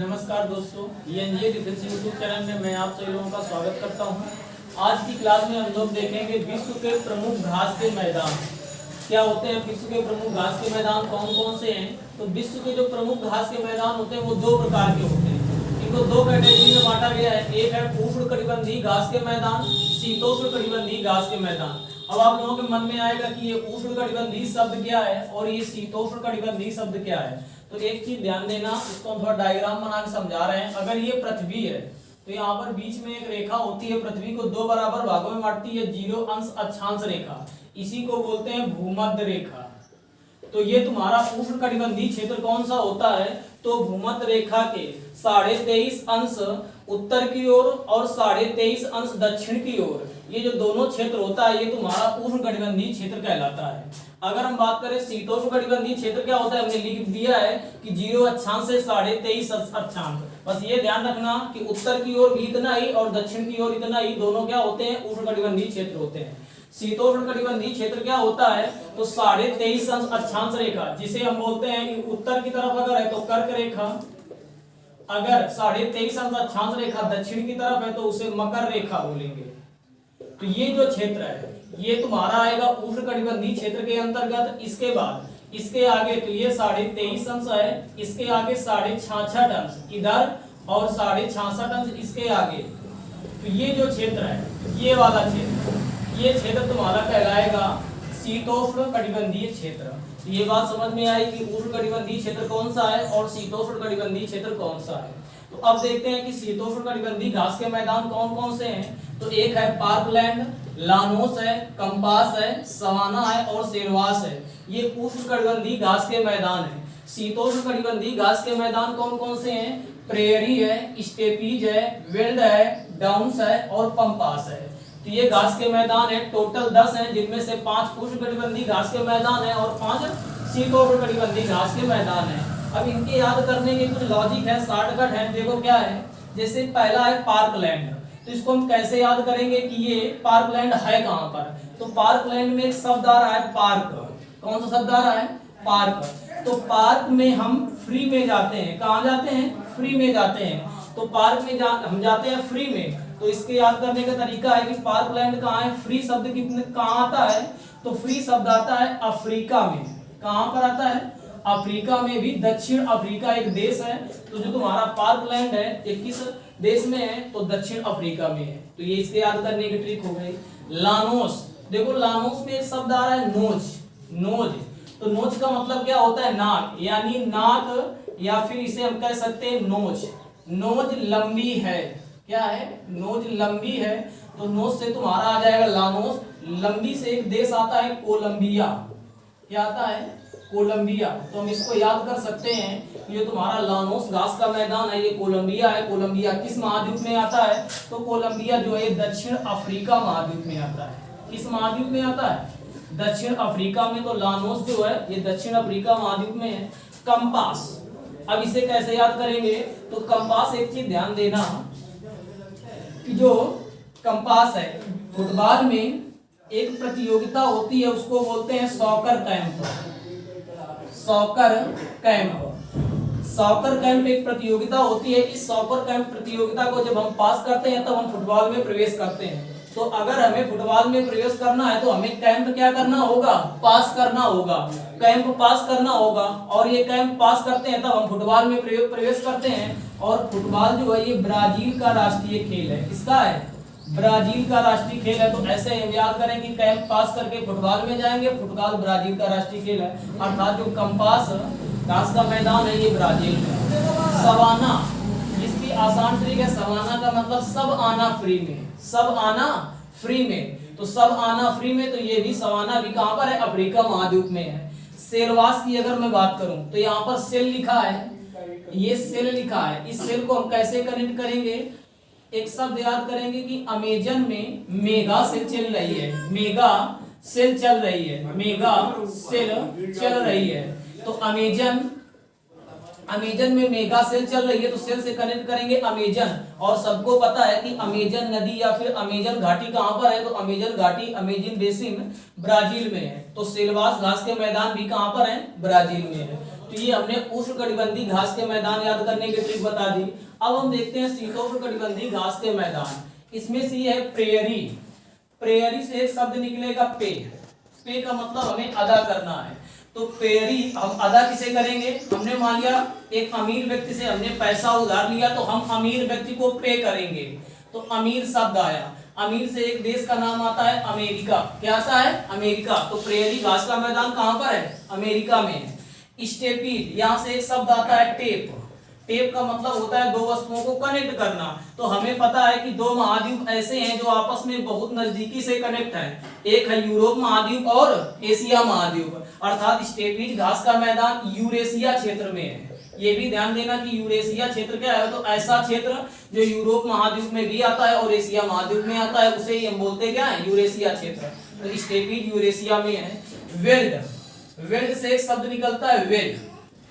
नमस्कार दोस्तों, एनजीए defence YouTube channel में मैं आप सभी लोगों का स्वागत करता हूं। आज की क्लास में हम लोग देखेंगे विश्व के प्रमुख घास के मैदान क्या होते हैं। विश्व के प्रमुख घास के मैदान कौन कौन से हैं। तो विश्व के जो प्रमुख घास के मैदान होते हैं वो दो प्रकार के होते हैं। इनको दो कैटेगरी में बांटा गया है। एक है उष्णकटिबंधीय घास के मैदान, शीतोष्णकटिबंधीय घास के मैदान। अब आप लोगों के मन में आएगा कि ये उष्णकटिबंधीय शब्द क्या है और ये शीतोष्णकटिबंधीय शब्द क्या है। तो एक चीज ध्यान देना, इसको हम थोड़ा डायग्राम बना के समझा रहे हैं। अगर ये पृथ्वी है तो यहाँ पर बीच में एक रेखा होती है, पृथ्वी को दो बराबर भागों में बांटती है, 0 अंश अक्षांश रेखा, इसी को बोलते हैं भूमध्य रेखा। तो ये तुम्हारा उष्णकटिबंधीय क्षेत्र कौन सा होता है, तो भूमध्य रेखा के 23.5 अंश उत्तर की ओर और 23.5 अंश दक्षिण की ओर, ये जो दोनों क्षेत्र होता है ये तुम्हारा उष्णकटिबंधीय क्षेत्र कहलाता है। अगर हम बात करें शीतोष्णकटिबंधीय क्षेत्र क्या होता है, हमने लिख दिया है कि 0 अक्षांश से 23.5 अक्षांश। बस ये ध्यान रखना कि उत्तर की ओर भी इतना ही और दक्षिण की ओर इतना ही, दोनों क्या होते हैं, उष्णकटिबंधीय क्षेत्र होते हैं। शीतोष्णकटिबंधीय क्षेत्र क्या होता है, तो 23.5 अंश अक्षांश रेखा, जिसे हम बोलते हैं उत्तर की तरफ अगर है तो कर्क रेखा, अगर 23.5 अंश अक्षांश रेखा दक्षिण की तरफ है तो उसे मकर रेखा बोलेंगे। तो ये जो क्षेत्र है ये तुम्हारा आएगा उष्णकटिबंधीय क्षेत्र के अंतर्गत। इसके बाद इसके आगे तो ये 23.5 अंश है, इसके आगे 66.5 अंश इधर और 66.5 अंश इसके आगे। तो ये जो क्षेत्र है ये वाला क्षेत्र, ये क्षेत्र तुम्हारा कहलाएगा शीतोष्णकटिबंधीय क्षेत्र। तो ये बात समझ में आई कि उष्णकटिबंधीय क्षेत्र कौन सा है और शीतोष्णकटिबंधीय क्षेत्र कौन सा है। तो अब देखते हैं कि शीतोष्णकटिबंधीय घास के मैदान कौन कौन से हैं। तो एक है पार्कलैंड, लानोस है, कंपास है, सवाना है और शेरवास है। ये उष्णकटिबंधीय घास के मैदान है। शीतोष्णकटिबंधीय घास के मैदान कौन कौन से हैं, प्रेयरी है, स्टेपीज है, वेल्ड है, डाउन्स है और पंपास है। तो ये घास के मैदान है, टोटल 10 हैं, जिनमें से 5 उष्णकटिबंधीय घास के मैदान है और 5 शीतोष्णकटिबंधीय घास के मैदान है। अब इनके याद करने के कुछ लॉजिक है, शॉर्टकट है। देखो क्या है, जैसे पहला है पार्कलैंड, तो इसको हम कैसे याद करेंगे कि ये पार्कलैंड है कहाँ पर। तो पार्कलैंड में एक शब्द आ रहा है पार्क। कौन सा शब्द आ रहा है, पार्क। तो पार्क में हम फ्री में जाते हैं। कहाँ जाते हैं, फ्री में जाते हैं। तो पार्क में हम जाते हैं फ्री में। तो इसके याद करने का तरीका है कि पार्कलैंड कहाँ है, फ्री शब्द कितने कहाँ आता है, तो फ्री शब्द आता है अफ्रीका में। कहाँ पर आता है, अफ्रीका में भी। दक्षिण अफ्रीका एक देश है। तो जो तुम्हारा पार्कलैंड है ये किस देश में है, तो दक्षिण अफ्रीका में है। तो ये इसके याद करने की ट्रिक हो गई। लानोस, देखो लानोस में एक शब्द आ रहा है नोज। नोज, तो नोज का मतलब क्या होता है, नाक, यानी नाक, या फिर इसे हम कह सकते हैं नोज। नोज लंबी है, क्या है, नोज लंबी है। तो नोज से तुम्हारा आ जाएगा लानोस। लंबी से एक देश आता है कोलंबिया। क्या आता है, कोलंबिया। तो हम इसको याद कर सकते हैं, ये तुम्हारा लानोस घास का मैदान है, ये कोलंबिया है। कोलंबिया किस महाद्वीप में आता है, तो कोलंबिया जो है दक्षिण अफ्रीका महाद्वीप में आता है। किस महाद्वीप में आता है, दक्षिण अफ्रीका में। तो लानोस जो है ये दक्षिण अफ्रीका महाद्वीप में है। कंपास, अब इसे कैसे याद करेंगे, तो कंपास एक चीज ध्यान देना कि जो कंपास है, फुटबॉल में एक प्रतियोगिता होती है, उसको बोलते हैं soccer camp. Soccer camp, soccer camp एक प्रतियोगिता होती है। इस सॉकर कैंप प्रतियोगिता को जब हम पास करते हैं तब हम फुटबॉल में प्रवेश करते हैं। तो अगर हमें फुटबॉल में प्रवेश करना है तो हमें कैंप क्या करना होगा, पास करना होगा। कैंप पास करना होगा और ये कैंप पास करते हैं तब हम फुटबॉल में प्रवेश करते हैं। और फुटबॉल जो है ये ब्राजील का राष्ट्रीय खेल है। किसका है, ब्राजील का राष्ट्रीय खेल है। तो ऐसे हम याद करें कि कैंप पास करके फुटबॉल में जाएंगे। फुटबॉल ब्राजील का राष्ट्रीय खेल है, अर्थात जो कंपास घास का मैदान है ये ब्राजील में। सवाना, इसकी आसान ट्रिक है, सवाना का मतलब सब आना फ्री में। सब आना फ्री में, तो सब आना फ्री में। तो ये भी सवाना भी कहाँ पर है, अफ्रीका महाद्वीप में है। शेरवास की अगर मैं बात करूं तो यहाँ पर सेल लिखा है, ये सेल लिखा है। इस सेल को हम कैसे कनेक्ट करेंगे, एक शब्द याद करेंगे कि अमेजन में मेगा सेल चल रही है। मेगा सेल चल रही है, मेगा सेल चल रही है। तो अमेजन में मेगा सेल चल रही है, तो सेल से कनेक्ट करेंगे अमेजन। और सबको पता है कि अमेजन नदी या फिर अमेजन घाटी कहां पर है, तो अमेजन घाटी, अमेजन बेसिन ब्राजील में है। तो शेरवास घास के मैदान भी कहां पर है, ब्राजील में है। तो ये हमने उष्णकटिबंधीय घास के मैदान याद करने की ट्रिक बता दी। अब हम देखते हैं शीतोष्णकटिबंधीय घास के मैदान। इसमें से है प्रेयरी। प्रेयरी से एक शब्द निकलेगा पे। पे का मतलब हमें अदा करना है। तो प्रेयरी हम अदा किसे करेंगे? हमने मान लिया एक अमीर व्यक्ति से हमने पैसा उधार लिया, तो हम अमीर व्यक्ति को पे करेंगे। तो अमीर शब्द आया। अमीर से एक देश का नाम आता है अमेरिका। क्या सा है? अमेरिका। तो प्रेयरी घास का मैदान कहां पर है? अमेरिका में है। स्टेपीड, यहां से एक शब्द आता है टेप। टेप का मतलब होता है दो वस्तुओं को कनेक्ट करना। तो हमें पता है कि दो महाद्वीप ऐसे हैं जो आपस में बहुत नजदीकी से कनेक्ट हैं। एक है यूरोप महाद्वीप और एशिया महाद्वीप। अर्थात स्टेपीज घास का मैदान यूरेशिया क्षेत्र में है। ये भी ध्यान देना कि यूरेशिया क्षेत्र क्या है, तो ऐसा क्षेत्र जो यूरोप महाद्वीप में भी आता है और एशिया महाद्वीप में आता है, उसे हम बोलते क्या है? यूरेशिया क्षेत्र। तो स्टेपीज यूरेशिया में है। वेल्ड, वेल्ड से एक शब्द निकलता है वेल।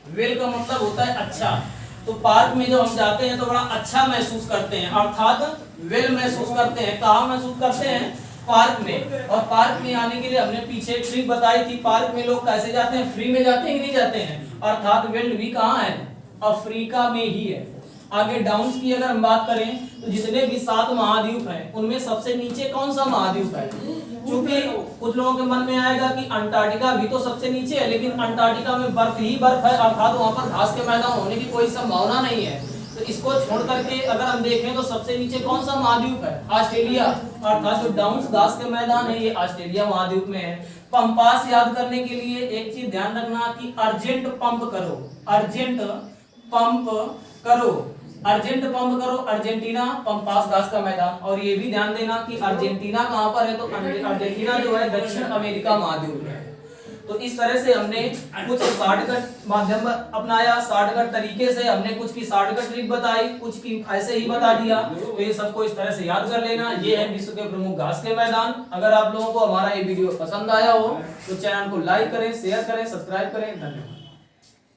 वेल का मतलब होता है अच्छा। तो पार्क में जब हम जाते हैं तो बड़ा अच्छा महसूस करते हैं, अर्थात वेल महसूस करते हैं। कहाँ महसूस करते हैं? पार्क में। और पार्क में आने के लिए हमने पीछे ट्रिक बताई थी। पार्क में लोग कैसे जाते हैं? फ्री में जाते हैं कि नहीं जाते हैं? अर्थात वेल्ड भी कहाँ है? अफ्रीका में ही है। आगे डाउन्स की अगर हम बात करें तो जितने भी 7 महाद्वीप हैं उनमें सबसे नीचे कौन सा महाद्वीप है? क्योंकि कुछ लोगों के मन में आएगा कि अंटार्कटिका भी तो सबसे नीचे है, लेकिन अंटार्कटिका में बर्फ ही बर्फ है, अर्थात वहां पर घास के मैदान होने की कोई संभावना नहीं है। तो इसको छोड़ करके अगर हम देखें तो सबसे नीचे कौन सा महाद्वीप है? ऑस्ट्रेलिया। अर्थात जो डाउन्स घास के मैदान है ये ऑस्ट्रेलिया महाद्वीप में है। पंपास याद करने के लिए एक चीज ध्यान रखना कि अर्जेंट पंप करो। अर्जेंट पंप करो। अर्जेंट पंप करो, अर्जेंटीना, पंपास घास का मैदान। और ये भी ध्यान देना कि अर्जेंटीना कहां पर है? तो अर्जेंटीना जो है दक्षिण अमेरिका महाद्वीप में है। तो इस तरह से हमने कुछ शॉर्टकट माध्यम अपनाया, शॉर्टकट तरीके से हमने कुछ की शॉर्टकट ट्रिक बताई, कुछ की ऐसे ही बता दिया। तो ये सबको इस तरह से याद कर लेना। ये है विश्व के प्रमुख घास के मैदान। अगर आप लोगों को हमारा ये वीडियो पसंद आया हो तो चैनल को लाइक करें, शेयर करें, सब्सक्राइब करें। धन्यवाद।